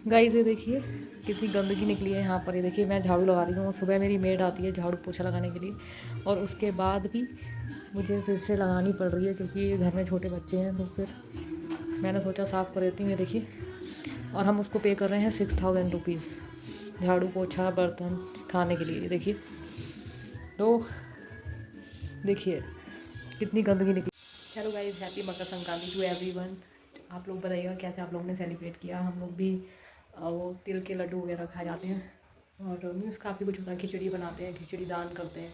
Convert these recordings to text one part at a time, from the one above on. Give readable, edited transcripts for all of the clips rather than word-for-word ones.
Guys ये देखिए कितनी गंदगी निकली है यहाँ पर। ये देखिए मैं झाड़ू लगा रही हूँ, सुबह मेरी मेड आती है झाड़ू पोछा लगाने के लिए, और उसके बाद भी मुझे फिर से लगानी पड़ रही है क्योंकि घर में छोटे बच्चे हैं। तो फिर मैंने सोचा साफ़ कर देती हूँ। ये देखिए, और हम उसको पे कर रहे हैं 6000 रुपीज़ झाड़ू पोछा बर्तन खाने के लिए। ये देखिए, तो देखिए कितनी गंदगी निकली। Hello guys, happy Makar Sankranti to everyone. आप लोग बताइएगा कैसे आप लोगों ने सेलिब्रेट किया। हम लोग भी वो तिल के लड्डू वगैरह खाए जाते हैं, और मीन्स काफ़ी कुछ होता है, खिचड़ी बनाते हैं, खिचड़ी दान करते हैं।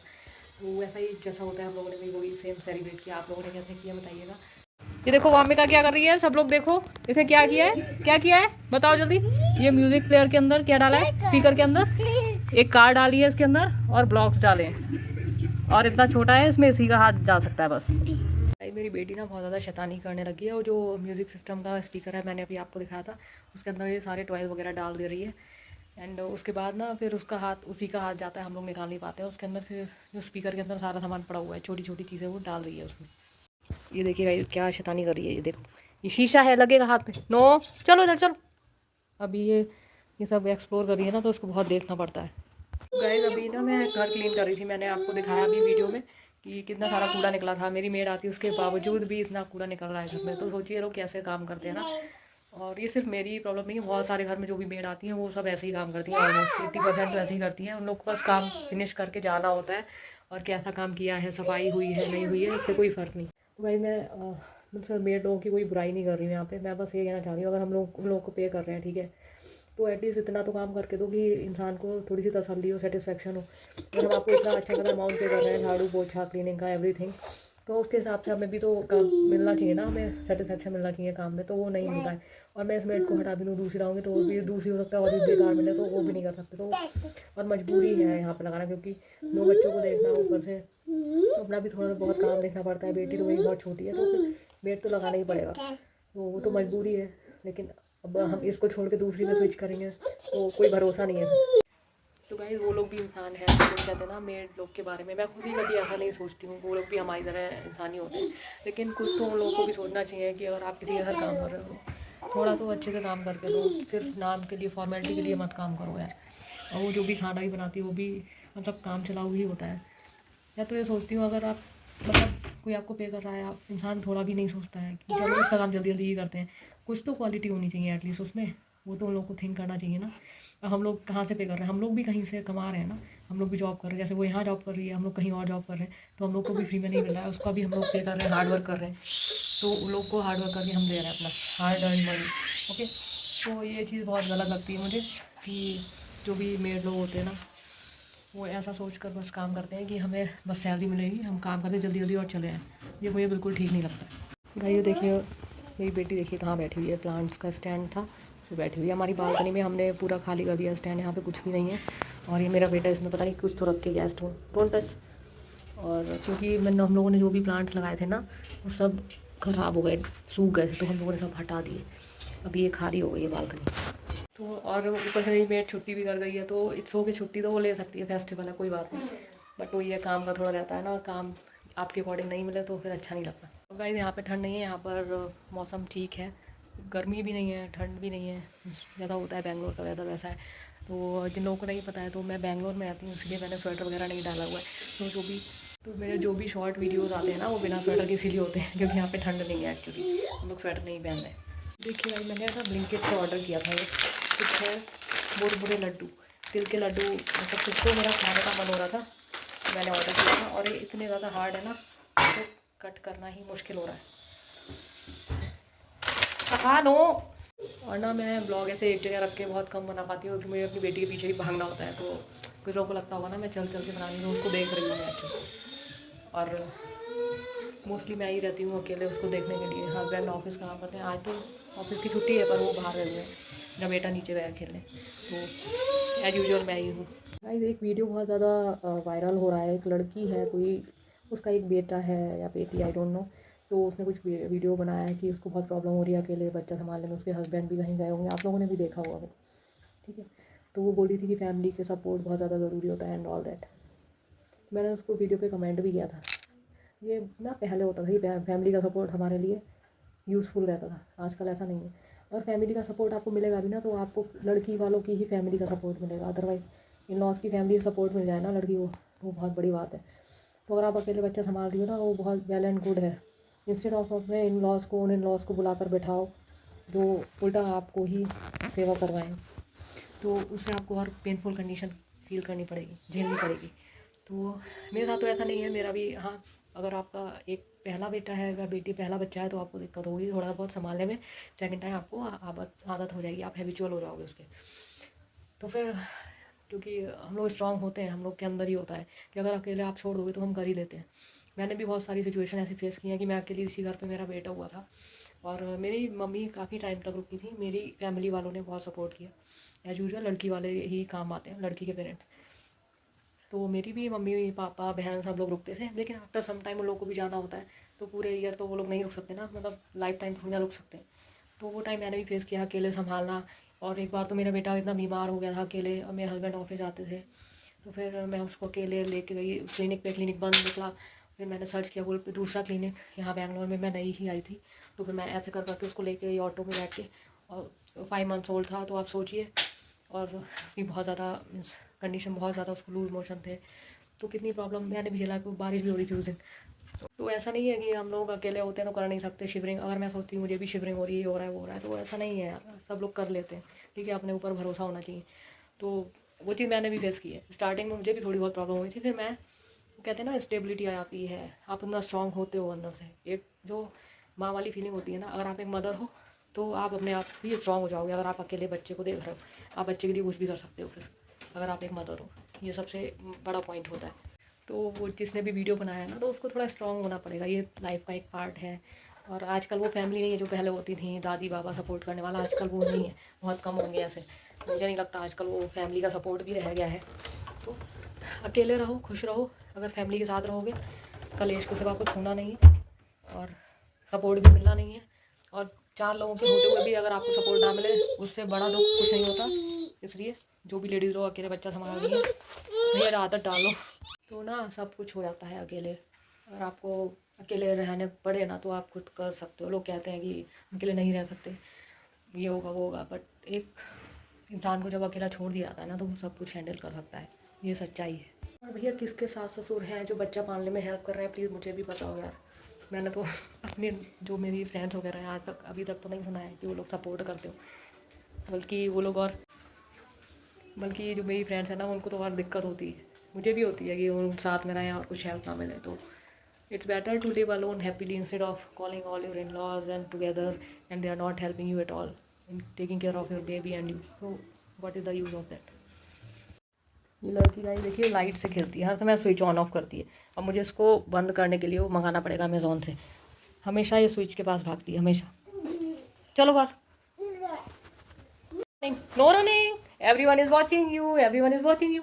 तो वैसा ही जैसा होता है हम लोगों ने भी वही सेम सेलिब्रेट किया। आप लोगों ने कैसे किया बताइएगा। ये देखो वामिका क्या कर रही है, सब लोग देखो इसे क्या किया है, क्या किया है बताओ जल्दी। ये म्यूज़िक प्लेयर के अंदर क्या डाला है, स्पीकर के अंदर एक कार डाली है इसके अंदर, और ब्लॉक्स डाले हैं, और इतना छोटा है इसमें इसी का हाथ जा सकता है बस। भाई मेरी बेटी ना बहुत ज़्यादा शैतानी करने लगी है। और जो म्यूज़िक सिस्टम का स्पीकर है मैंने अभी आपको दिखाया था, उसके अंदर ये सारे टॉयज़ वगैरह डाल दे रही है। एंड उसके बाद ना फिर उसका हाथ, उसी का हाथ जाता है, हम लोग निकाल नहीं पाते हैं उसके अंदर। फिर जो स्पीकर के अंदर सारा सामान पड़ा हुआ है, छोटी छोटी चीज़ें वो डाल रही है उसमें। ये देखिए भाई क्या शैतानी कर रही है। ये देखो, ये शीशा है, लगेगा हाथ पे। नो, चलो इधर चलो। अभी ये सब एक्सप्लोर कर रही है ना, तो उसको बहुत देखना पड़ता है। गाइस अभी ना मैं घर क्लीन कर रही थी, मैंने आपको दिखाया अभी वीडियो में कि कितना सारा कूड़ा निकला था। मेरी मेड आती उसके बावजूद भी इतना कूड़ा निकल रहा है घर में। तो सोचिए लोग कैसे काम करते हैं ना। और ये सिर्फ मेरी प्रॉब्लम नहीं है, बहुत सारे घर में जो भी मेड आती हैं वो सब ऐसे ही काम करती हैं। ऑलमोस्ट 80% तो ऐसे ही करती हैं। उन लोग को बस काम फिनिश करके जाना होता है, और कैसा काम किया है, सफाई हुई है नहीं हुई है, इससे कोई फ़र्क नहीं। तो भाई मैं मतलब मेड लोगों की कोई बुराई नहीं कर रही हूँ यहाँ पे। मैं बस ये कहना चाह रही हूँ, अगर हम लोग उन लोगों को पे कर रहे हैं ठीक है, तो एटलीस्ट इतना तो काम करके दो कि इंसान को थोड़ी सी तसल्ली हो, सेटिस्फेक्शन हो। अगर हम आपको इतना अच्छा खासा अमाउंट पे कर रहे हैं झाड़ू पोछा क्लीनिंग का एवरीथिंग, तो उसके हिसाब से हमें भी तो काम मिलना चाहिए ना, हमें सेटिस्फेक्शन मिलना चाहिए काम में। तो वो नहीं मिलता है। और मैं इस मेड को हटा भी दूँ, दूसरी लाऊंगी तो वो भी दूसरी हो सकता है और भी बेकार मिले, तो वो भी नहीं कर सकते। तो और मजबूरी है यहाँ पर लगाना, क्योंकि 2 बच्चों को देखना, ऊपर से अपना भी थोड़ा बहुत काम देखना पड़ता है। बेटी तो वही बहुत छोटी है, तो फिर मेड तो लगाना ही पड़ेगा। तो वो तो मजबूरी है, लेकिन अब हम इसको छोड़ के दूसरी में स्विच करेंगे तो कोई भरोसा नहीं है। तो भाई वो लोग भी इंसान हैं, तो लोग कहते हैं ना मेड लोग के बारे में, मैं खुद ही कभी ऐसा नहीं सोचती हूँ। वो लोग भी हमारी तरह इंसान ही होते हैं। लेकिन कुछ तो उन लोगों को भी सोचना चाहिए कि अगर आप किसी के घर काम कर रहे हो, थोड़ा तो अच्छे से काम करके दो। सिर्फ नाम के लिए, फॉर्मेलिटी के लिए मत काम करो यार। और वो जो भी खाना भी बनाती है वो भी मतलब काम चलाऊ ही होता है। मैं तो ये सोचती हूँ, अगर आप मतलब कोई आपको पे कर रहा है, आप इंसान थोड़ा भी नहीं सोचता है कि चलो इसका काम जल्दी जल्दी ही करते हैं। कुछ तो क्वालिटी होनी चाहिए एटलीस्ट उसमें, वो तो उन लोग को थिंक करना चाहिए ना। अब हम लोग कहाँ से पे कर रहे हैं, हम लोग भी कहीं से कमा रहे हैं ना। हम लोग भी जॉब कर रहे हैं, जैसे वो यहाँ जॉब कर रही है, हम लोग कहीं और जॉब कर रहे हैं, तो हम लोग को भी फ्री में नहीं मिल रहा है, उसका भी हम लोग पे कर रहे हैं, हार्ड वर्क कर रहे हैं। तो उन लोग को हार्ड वर्क करके हम दे रहे हैं अपना हार्ड अर्न मनी। ओके, तो ये चीज़ बहुत गलत लगती है मुझे कि जो भी मेड लोग होते हैं ना, वो ऐसा सोच कर बस काम करते हैं कि हमें बस सैलरी मिलेगी, हम काम करें जल्दी जल्दी और चले आएँ। ये मुझे बिल्कुल ठीक नहीं लगता। भाई ये देखिए, मेरी बेटी देखिए कहाँ बैठी हुई है, प्लांट्स का स्टैंड था उस पर बैठी हुई है। हमारी बालकनी में हमने पूरा खाली कर दिया स्टैंड, यहाँ पे कुछ भी नहीं है। और ये मेरा बेटा इसमें पता नहीं कुछ तो रख के गया है, डोंट टच। और क्योंकि मैंने, हम लोगों ने जो भी प्लांट्स लगाए थे ना, वो सब ख़राब हो गए, सूख गए थे, तो हम लोगों ने सब हटा दिए। अभी ये खाली हो गई है बालकनी। तो और ऊपर से मेड छुट्टी भी कर गई है, तो इट्स ओके, छुट्टी तो वो ले सकती है, फेस्टिवल है कोई बात नहीं। बट वो ये काम का थोड़ा रहता है ना, काम आपके अकॉर्डिंग नहीं मिले तो फिर अच्छा नहीं लगता। तो गाइस यहाँ पे ठंड नहीं है, यहाँ पर मौसम ठीक है, गर्मी भी नहीं है ठंड भी नहीं है। ज़्यादा होता है बेंगलोर का वेदर वैसा है। तो जिन लोगों को नहीं पता है, तो मैं बेंगलोर में आती हूँ, इसलिए मैंने स्वेटर वगैरह नहीं डाला हुआ है। तो मेरे जो भी शॉर्ट वीडियोज़ आते हैं ना, वो बिना स्वेटर के इसीलिए होते हैं क्योंकि यहाँ पे ठंड नहीं है एक्चुअली, हम लोग स्वेटर नहीं पहन रहे। देखिए भाई मैंने ना ब्लिंकिट से ऑर्डर किया था, ये कुछ है मुरमुरे लड्डू, तिल के लड्डू, मतलब कुछ तो मेरा खाने का मन हो रहा था, मैंने ऑर्डर किया था। और ये इतने ज़्यादा हार्ड है ना, तो कट करना ही मुश्किल हो रहा है। हाँ नो। और ना मैं ब्लॉग ऐसे एक जगह रख के बहुत कम बना पाती हूँ, क्योंकि मुझे अपनी बेटी के पीछे ही भागना होता है। तो कुछ लोगों को लगता होगा ना मैं चल चल के बना रही हूँ, उसको देख रही हूँ मैं एक्चुअली। और मोस्टली मैं ही रहती हूँ अकेले उसको देखने के लिए। हस्बैंड ऑफिस काम करते हैं, आज तो ऑफिस की छुट्टी है पर वो बाहर गए हुए हैं, मेरा बेटा नीचे गया खेलने। तो एज यूजुअल मैं ही हूँ। गाइस एक वीडियो बहुत ज़्यादा वायरल हो रहा है, एक लड़की है कोई, उसका एक बेटा है या बेटी आई डोंट नो। तो उसने कुछ वीडियो बनाया है कि उसको बहुत प्रॉब्लम हो रही है अकेले बच्चा संभालने में, उसके हस्बैंड भी कहीं गए होंगे, आप लोगों ने भी देखा होगा वो, ठीक है। तो वो बोल रही थी कि फैमिली के सपोर्ट बहुत ज़्यादा ज़रूरी होता है एंड ऑल दैट। मैंने उसको वीडियो पे कमेंट भी किया था। ये ना पहले होता था कि फैमिली का सपोर्ट हमारे लिए यूज़फुल रहता था, आजकल ऐसा नहीं है। और फैमिली का सपोर्ट आपको मिलेगा भी ना, तो आपको लड़की वालों की ही फैमिली का सपोर्ट मिलेगा, अदरवाइज़ इन लॉज की फैमिली का सपोर्ट मिल जाए ना लड़की को, वो बहुत बड़ी बात है। तो अगर आप अकेले बच्चा संभाल रही हो ना, वो बहुत वेल एंड गुड है। इंस्टेड ऑफ अपने इन लॉज को, उन इन लॉज को बुलाकर बैठाओ जो उल्टा आपको ही सेवा करवाएं, तो उससे आपको और पेनफुल कंडीशन फील करनी पड़ेगी, झेलनी पड़ेगी। तो मेरे साथ तो ऐसा नहीं है, मेरा भी हाँ, अगर आपका एक पहला बेटा है या बेटी पहला बच्चा है तो आपको दिक्कत होगी थोड़ा बहुत संभालने में। सेकंड टाइम आपको आदत हो जाएगी, आप हैबिचुअल हो जाओगे उसके। तो फिर क्योंकि हम लोग स्ट्रांग होते हैं, हम लोग के अंदर ही होता है कि अगर अकेले आप छोड़ दोगे तो हम कर ही लेते हैं। मैंने भी बहुत सारी सिचुएशन ऐसी फेस की हैं कि मैं अकेली इसी घर पे मेरा बेटा हुआ था और मेरी मम्मी काफ़ी टाइम तक रुकी थी। मेरी फैमिली वालों ने बहुत सपोर्ट किया। एज यूजल लड़की वाले ही काम आते हैं, लड़की के पेरेंट्स। तो मेरी भी मम्मी पापा बहन सब लोग रुकते थे, लेकिन आफ्टर सम टाइम उन लोगों को भी जाना होता है, तो पूरे ईयर तो वो लोग नहीं रुक सकते ना, मतलब लाइफ टाइम थोड़ी ना रुक सकते। तो वो टाइम मैंने भी फेस किया, अकेले संभालना। और एक बार तो मेरा बेटा इतना बीमार हो गया था अकेले, और मेरे हस्बैंड ऑफिस जाते थे, तो फिर मैं उसको अकेले लेके गई क्लिनिक पे। क्लिनिक बंद निकला, फिर मैंने सर्च किया गूगल पे दूसरा क्लिनिक, यहाँ बैंगलोर में मैं नई ही आई थी। तो फिर मैं ऐसे कर करके उसको लेके गई ऑटो में बैठ के, और 5 मंथ्स ओल्ड था, तो आप सोचिए। और उसकी बहुत ज़्यादा कंडीशन बहुत ज़्यादा, उसको लूज मोशन थे, तो कितनी प्रॉब्लम मैंने भी झेला, क्योंकि बारिश भी हो रही थी उस दिन। तो ऐसा नहीं है कि हम लोग अकेले होते हैं तो कर नहीं सकते शिवरिंग। अगर मैं सोचती हूँ मुझे भी शिवरिंग हो रही है, ये हो रहा है, वो हो रहा है, तो ऐसा नहीं है यार, सब लोग कर लेते हैं। ठीक है, अपने ऊपर भरोसा होना चाहिए। तो वो चीज़ मैंने भी फेस की है। स्टार्टिंग में मुझे भी थोड़ी बहुत प्रॉब्लम हुई थी, फिर मैं, कहते हैं ना, स्टेबिलिटी आ जाती है, आप अंदर स्ट्रांग होते हो अंदर से। एक जो माँ वाली फीलिंग होती है ना, अगर आप एक मदर हो तो आप अपने आप ही स्ट्रांग हो जाओगे। अगर आप अकेले बच्चे को देख रहे हो, आप बच्चे के लिए कुछ भी कर सकते हो फिर, अगर आप एक मदर हो। ये सबसे बड़ा पॉइंट होता है। तो वो जिसने भी वीडियो बनाया है ना, तो उसको थोड़ा स्ट्रांग होना पड़ेगा, ये लाइफ का एक पार्ट है। और आजकल वो फैमिली नहीं है जो पहले होती थी, दादी बाबा सपोर्ट करने वाला, आजकल वो नहीं है, बहुत कम होंगे ऐसे। मुझे नहीं लगता आजकल वो फैमिली का सपोर्ट भी रह गया है। तो अकेले रहो, खुश रहो। अगर फैमिली के साथ रहोगे, कलेश के सिवा कुछ होना नहीं है, और सपोर्ट भी मिलना नहीं है। और 4 लोगों के होते हुए भी अगर आपको सपोर्ट ना मिले, उससे बड़ा दुख कुछ नहीं होता। इसलिए जो भी लेडीज़ लोग अकेले बच्चा संभाल रही है, भैया आदत डालो, तो ना सब कुछ हो जाता है अकेले। अगर आपको अकेले रहने पड़े ना, तो आप खुद कर सकते हो। लोग कहते हैं कि अकेले नहीं रह सकते, ये होगा वो होगा, बट एक इंसान को जब अकेला छोड़ दिया जाता है ना, तो वो सब कुछ हैंडल कर सकता है। ये सच्चाई है। और भैया किसके सास ससुर हैं जो बच्चा पालने में हेल्प कर रहे हैं, प्लीज़ मुझे भी बताओ यार। मैंने तो अपने जो मेरी फ्रेंड्स वगैरह हैं, आज तक अभी तक तो नहीं सुना है कि वो लोग सपोर्ट करते हो। बल्कि वो लोग, और बल्कि जो मेरी फ्रेंड्स हैं ना, उनको तो और दिक्कत होती है, मुझे भी होती है कि उन साथ में रहें और कुछ हेल्प ना मिले। तो it's better to live alone happily instead of calling all your in-laws and together and they are not helping you at all in taking care of your baby and you. So what is the use of that. ये लड़की guys देखिए light से खेलती है, हर समय switch on off करती है। अब मुझे इसको बंद करने के लिए वो मंगाना पड़ेगा अमेज़ॉन से। हमेशा ये स्विच के पास भागती है, हमेशा। चलो बाहर, no running, everyone is watching you, everyone is watching you.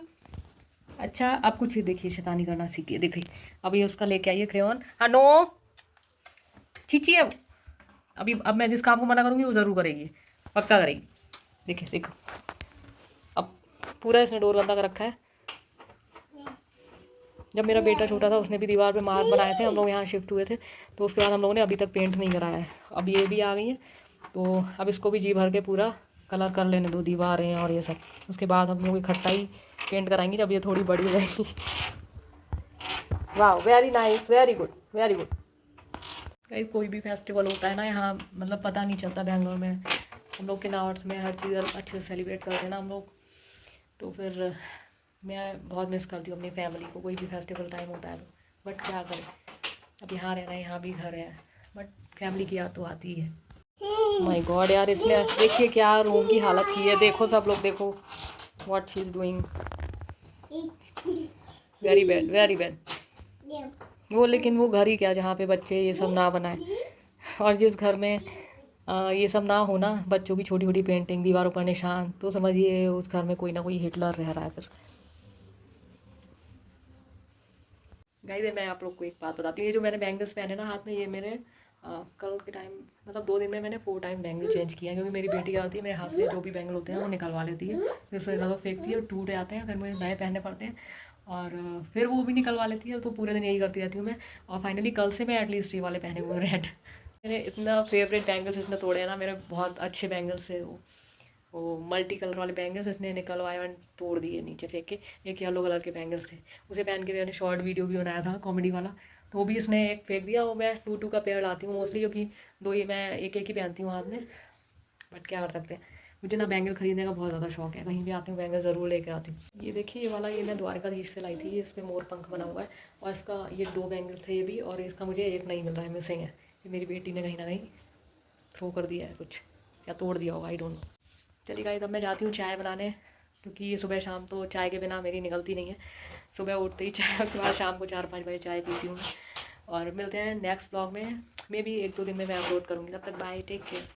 अच्छा, अब कुछ देखिए शैतानी करना सीखिए। देखिए अब ये उसका लेके आइए क्रेयॉन। हाँ नो, छीची है। अभी अब मैं जिस काम को मना करूँगी वो ज़रूर करेगी, पक्का करेगी। देखिए देखो, अब पूरा इसने डोर गंदा कर रखा है। जब मेरा बेटा छोटा था, उसने भी दीवार पे मार्क बनाए थे, हम लोग यहाँ शिफ्ट हुए थे, तो उसके बाद हम लोगों ने अभी तक पेंट नहीं कराया है। अब ये भी आ गई है, तो अब इसको भी जी भर के पूरा कलर कर लेने दो दीवारें और ये सब। उसके बाद हम लोग इकट्ठा ही पेंट कराएंगे जब ये थोड़ी बड़ी हो जाएगी। वाह, very nice, very good, very good. कहीं कोई भी फेस्टिवल होता है ना यहाँ, मतलब पता नहीं चलता बैंगलोर में। हम लोग के नॉर्थ में हर चीज़ अच्छे से सेलिब्रेट करते हैं ना हम लोग। तो फिर मैं बहुत मिस करती हूँ अपनी फैमिली को, कोई भी फेस्टिवल टाइम होता है तो। बट क्या करें, अब यहाँ रहना है, यहाँ भी घर है, बट फैमिली की याद तो आती है। माय गॉड यार, इसने देखिए क्या रूम की हालत की है। देखो सब लोग देखो, what she is doing, very bad, very bad. वो लेकिन वो घर ही क्या जहाँ पे बच्चे ये सब ना बनाए, और जिस घर में ये सब ना हो ना, बच्चों की छोटी छोटी पेंटिंग, दीवारों पर निशान, तो समझिए उस घर में कोई ना कोई हिटलर रह रहा है फिर। गाइस मैं आप लोग को एक बात बताती हूँ, ये जो मैंने बैंगल्स पहने ना हाथ में, ये मेरे कल के टाइम, मतलब 2 दिन में मैंने 4 टाइम बैंगल चेंज किया, क्योंकि मेरी बेटी क्या होती है, मेरे हाथ से जो भी बैंगल होते हैं वो निकलवा लेती है, फिर उसको ज़्यादा फेंकती है और टूट जाते हैं, फिर मुझे नए पहनने पड़ते हैं। और फिर वो भी निकलवा लेती है, तो पूरे दिन यही करती रहती हूँ मैं। और फाइनली कल से मैं एटलीस्ट ये वाले पहने हुए रेड। मेरे इतना फेवरेट बैंगल्स इसने तोड़े हैं ना, मेरे बहुत अच्छे बैंगल्स है वो मल्टी कलर वाले बैंगल्स इसने निकलवाए और तोड़ दिए नीचे फेंक के। एक येलो कलर के बैंगल्स थे, उसे पहन के मैंने शॉर्ट वीडियो भी बनाया था कॉमेडी वाला, तो वो भी इसने एक फेंक दिया। वो मैं 2-2 का पेयर लाती हूँ मोस्टली, क्योंकि दो ही मैं एक एक ही पहनती हूँ हाथ में, बट क्या कर सकते हैं। मुझे ना बैंगल खरीदने का बहुत ज़्यादा शौक है, कहीं भी आती हूँ बैंगल ज़रूर लेकर आती हूँ। ये देखिए ये वाला, ये मैं द्वारकाधीश से लाई थी, ये इस पर मोर पंख बना हुआ है, और इसका ये 2 बैंगल थे ये भी, और इसका मुझे एक नहीं मिल रहा है, मिसिंग है। ये मेरी बेटी ने कहीं ना कहीं थ्रो कर दिया है कुछ, या तोड़ दिया होगा, आई डोंट नो। चलिए गाइस, अब मैं जाती हूँ चाय बनाने, क्योंकि ये सुबह शाम तो चाय के बिना मेरी निकलती नहीं है। सुबह उठते ही चाय, उसके बाद शाम को 4-5 बजे चाय पीती हूँ मैं। और मिलते हैं नेक्स्ट ब्लॉग में, मे बी 1-2 दिन में मैं अपलोड करूँगी। तब तक बाय, टेक केयर।